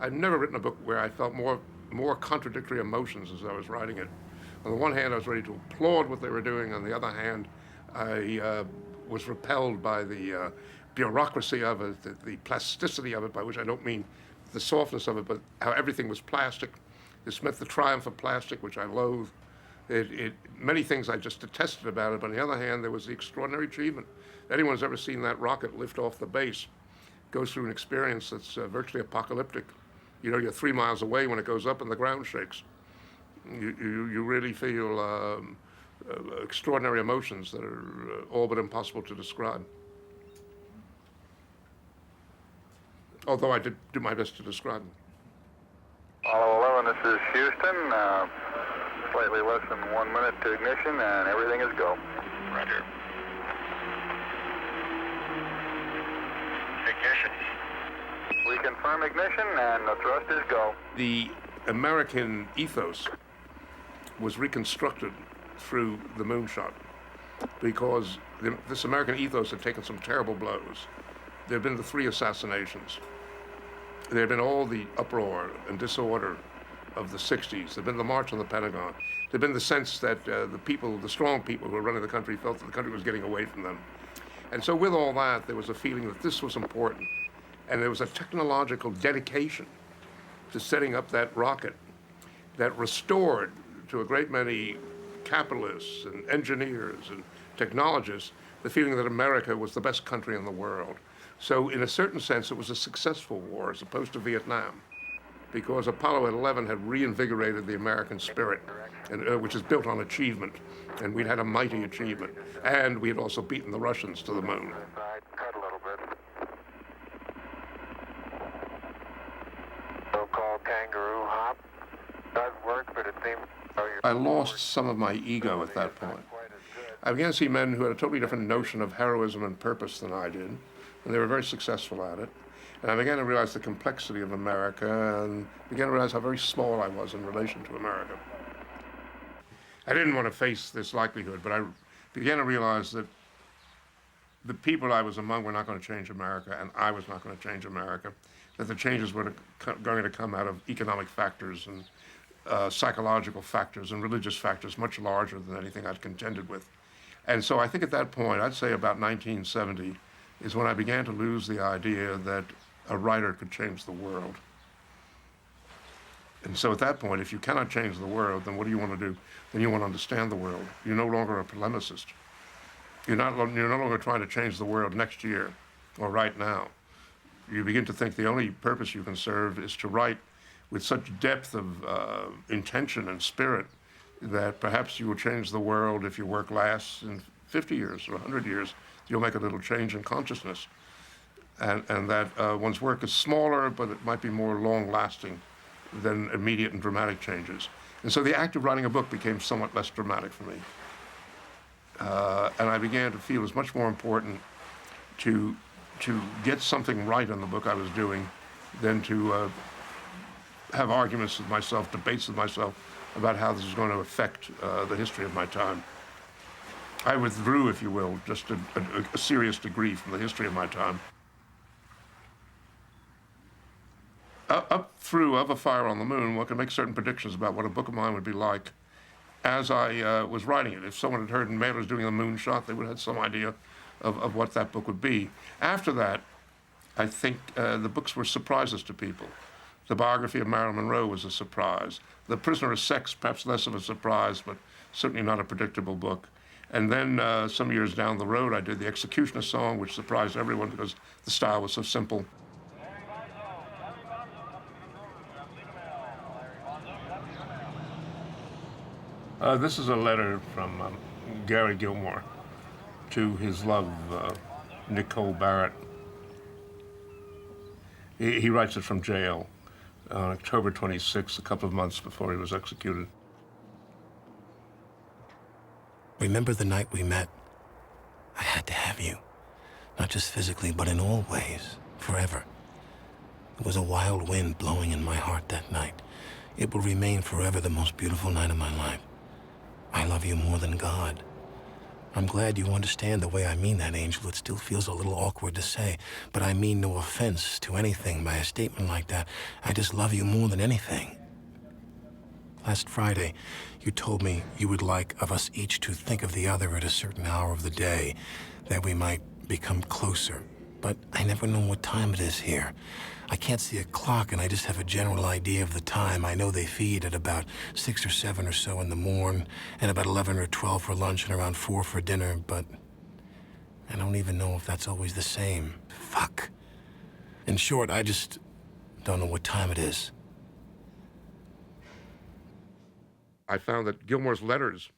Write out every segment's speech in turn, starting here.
I've never written a book where I felt more contradictory emotions as I was writing it. On the one hand, I was ready to applaud what they were doing. On the other hand, I was repelled by the bureaucracy of it, the plasticity of it, by which I don't mean the softness of it, but how everything was plastic. This meant the triumph of plastic, which I loathe. Many things I just detested about it, but on the other hand, there was the extraordinary achievement. Anyone who's ever seen that rocket lift off the base goes through an experience that's virtually apocalyptic. You know, you're 3 miles away when it goes up and the ground shakes. You really feel extraordinary emotions that are all but impossible to describe. Although I did do my best to describe them. Apollo 11, this is Houston. Slightly less than 1 minute to ignition, and everything is go. Roger. Ignition. We confirm ignition, and the thrust is go. The American ethos was reconstructed through the moonshot because this American ethos had taken some terrible blows. There have been the 3 assassinations. There have been all the uproar and disorder of the 60s. There have been the March on the Pentagon. There have been the sense that the strong people who were running the country felt that the country was getting away from them. And so with all that, there was a feeling that this was important. And there was a technological dedication to setting up that rocket that restored to a great many capitalists and engineers and technologists the feeling that America was the best country in the world. So in a certain sense, it was a successful war as opposed to Vietnam, because Apollo 11 had reinvigorated the American spirit, and, which is built on achievement. And we'd had a mighty achievement. And we had also beaten the Russians to the moon. Cut a little bit. So-called kangaroo hop does work, but it seems... I lost some of my ego at that point. I began to see men who had a totally different notion of heroism and purpose than I did, and they were very successful at it. And I began to realize the complexity of America, and began to realize how very small I was in relation to America. I didn't want to face this likelihood, but I began to realize that the people I was among were not going to change America, and I was not going to change America, that the changes were going to come out of economic factors and psychological factors and religious factors much larger than anything I'd contended with. And so I think at that point, I'd say about 1970, is when I began to lose the idea that a writer could change the world. And so at that point, if you cannot change the world, then what do you want to do? Then you want to understand the world. You're no longer a polemicist. You're no longer trying to change the world next year or right now. You begin to think the only purpose you can serve is to write with such depth of intention and spirit that perhaps you will change the world if your work lasts in 50 years or 100 years. You'll make a little change in consciousness. And that one's work is smaller, but it might be more long-lasting than immediate and dramatic changes. And so the act of writing a book became somewhat less dramatic for me. And I began to feel it was much more important to get something right in the book I was doing than to have arguments with myself, debates with myself about how this is going to affect the history of my time. I withdrew, if you will, just a serious degree from the history of my time. Up through Of a Fire on the Moon, one can make certain predictions about what a book of mine would be like as I was writing it. If someone had heard Mailer's doing the moonshot, they would have had some idea of what that book would be. After that, I think the books were surprises to people. The biography of Marilyn Monroe was a surprise. The Prisoner of Sex, perhaps less of a surprise, but certainly not a predictable book. And then some years down the road, I did The Executioner Song, which surprised everyone because the style was so simple. This is a letter from Gary Gilmore to his love, Nicole Barrett. He writes it from jail on October 26th, a couple of months before he was executed. Remember the night we met? I had to have you. Not just physically, but in all ways, forever. There was a wild wind blowing in my heart that night. It will remain forever the most beautiful night of my life. I love you more than God. I'm glad you understand the way I mean that, Angel. It still feels a little awkward to say, but I mean no offense to anything by a statement like that. I just love you more than anything. Last Friday, you told me you would like of us each to think of the other at a certain hour of the day, that we might become closer. But I never know what time it is here. I can't see a clock, and I just have a general idea of the time. I know they feed at about 6 or 7 or so in the morn, and about 11 or 12 for lunch, and around 4 for dinner, but I don't even know if that's always the same. Fuck. In short, I just don't know what time it is. I found that Gilmore's letters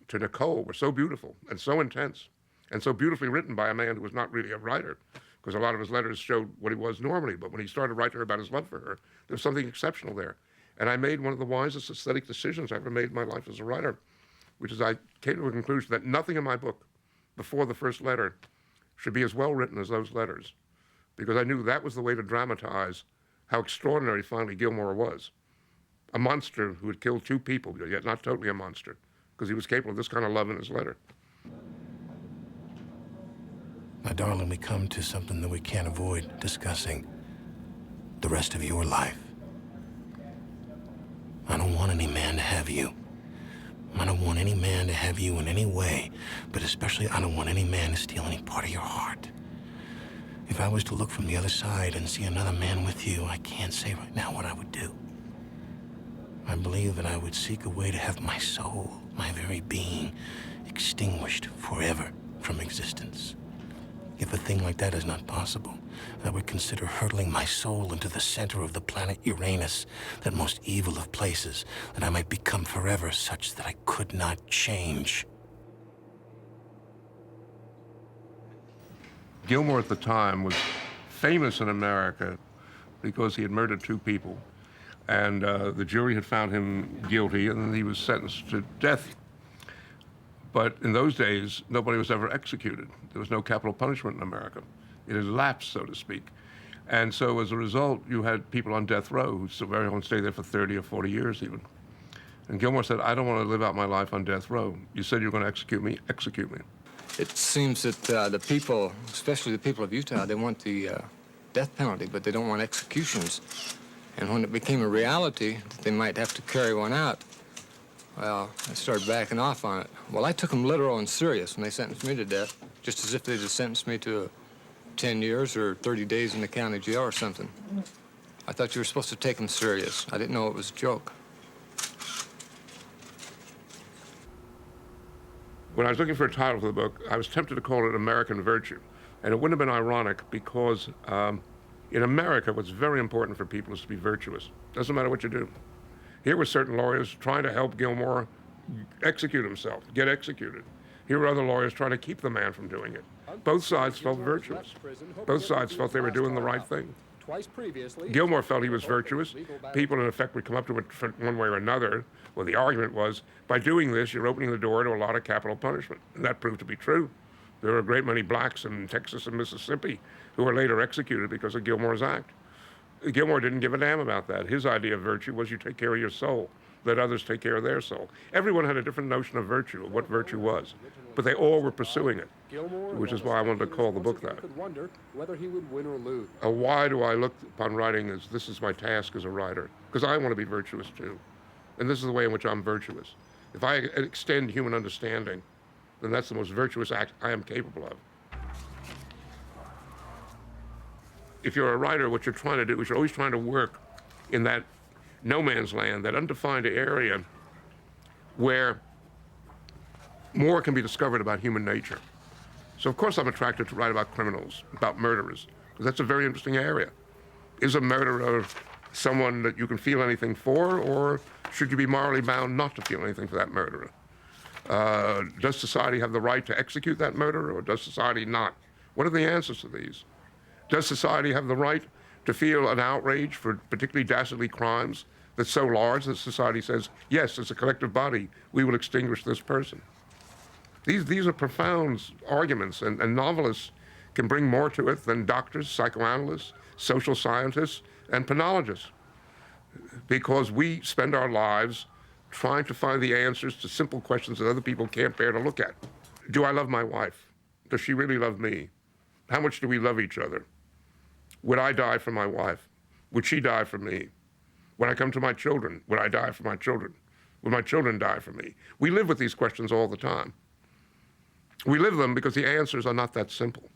to Nicole were so beautiful and so intense and so beautifully written by a man who was not really a writer, because a lot of his letters showed what he was normally, but when he started writing her about his love for her, there was something exceptional there. And I made one of the wisest aesthetic decisions I ever made in my life as a writer, which is I came to a conclusion that nothing in my book before the first letter should be as well written as those letters, because I knew that was the way to dramatize how extraordinary finally Gilmore was. A monster who had killed 2 people, yet not totally a monster, because he was capable of this kind of love in his letter. My darling, we come to something that we can't avoid discussing. The rest of your life. I don't want any man to have you. I don't want any man to have you in any way, but especially I don't want any man to steal any part of your heart. If I was to look from the other side and see another man with you, I can't say right now what I would do. I believe that I would seek a way to have my soul, my very being, extinguished forever from existence. If a thing like that is not possible, I would consider hurtling my soul into the center of the planet Uranus, that most evil of places, that I might become forever such that I could not change. Gilmore at the time was famous in America because he had murdered 2 people. And the jury had found him guilty, and he was sentenced to death. But in those days, nobody was ever executed. There was no capital punishment in America. It had lapsed, so to speak. And so as a result, you had people on death row who so very often stay there for 30 or 40 years even. And Gilmore said, I don't want to live out my life on death row. You said you were going to execute me, execute me. It seems that the people, especially the people of Utah, they want the death penalty, but they don't want executions. And when it became a reality that they might have to carry one out, well, I started backing off on it. Well, I took them literal and serious when they sentenced me to death, just as if they'd have sentenced me to 10 years or 30 days in the county jail or something. I thought you were supposed to take them serious. I didn't know it was a joke. When I was looking for a title for the book, I was tempted to call it American Virtue. And it wouldn't have been ironic because in America, what's very important for people is to be virtuous. Doesn't matter what you do. Here were certain lawyers trying to help Gilmore execute himself, get executed. Here were other lawyers trying to keep the man from doing it. Both sides felt virtuous. Both sides felt they were doing the right thing. Gilmore felt he was virtuous. People, in effect, would come up to him one way or another. Well, the argument was, by doing this, you're opening the door to a lot of capital punishment. And that proved to be true. There were a great many blacks in Texas and Mississippi who were later executed because of Gilmore's act. Gilmore didn't give a damn about that. His idea of virtue was you take care of your soul, let others take care of their soul. Everyone had a different notion of virtue, of what virtue was, but they all were pursuing it, which is why I wanted to call the book that. Why do I look upon writing as this is my task as a writer? Because I want to be virtuous too, and this is the way in which I'm virtuous. If I extend human understanding, then that's the most virtuous act I am capable of. If you're a writer, what you're trying to do is you're always trying to work in that no man's land, that undefined area where more can be discovered about human nature. So of course I'm attracted to write about criminals, about murderers, because that's a very interesting area. Is a murderer someone that you can feel anything for, or should you be morally bound not to feel anything for that murderer? Does society have the right to execute that murderer, or does society not? What are the answers to these? Does society have the right to feel an outrage for particularly dastardly crimes that's so large that society says, yes, as a collective body, we will extinguish this person? These are profound arguments, and novelists can bring more to it than doctors, psychoanalysts, social scientists, and penologists, because we spend our lives trying to find the answers to simple questions that other people can't bear to look at. Do I love my wife? Does she really love me? How much do we love each other? Would I die for my wife? Would she die for me? When I come to my children, would I die for my children? Would my children die for me? We live with these questions all the time. We live them because the answers are not that simple.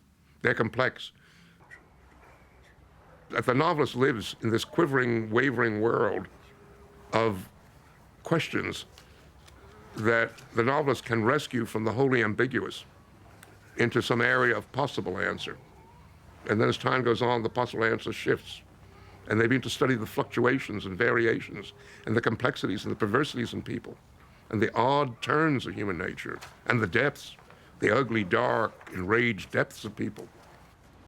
They're complex. The novelist lives in this quivering, wavering world of questions that the novelist can rescue from the wholly ambiguous into some area of possible answer. And then as time goes on, the possible answer shifts. And they begin to study the fluctuations and variations and the complexities and the perversities in people and the odd turns of human nature and the depths, the ugly, dark, enraged depths of people.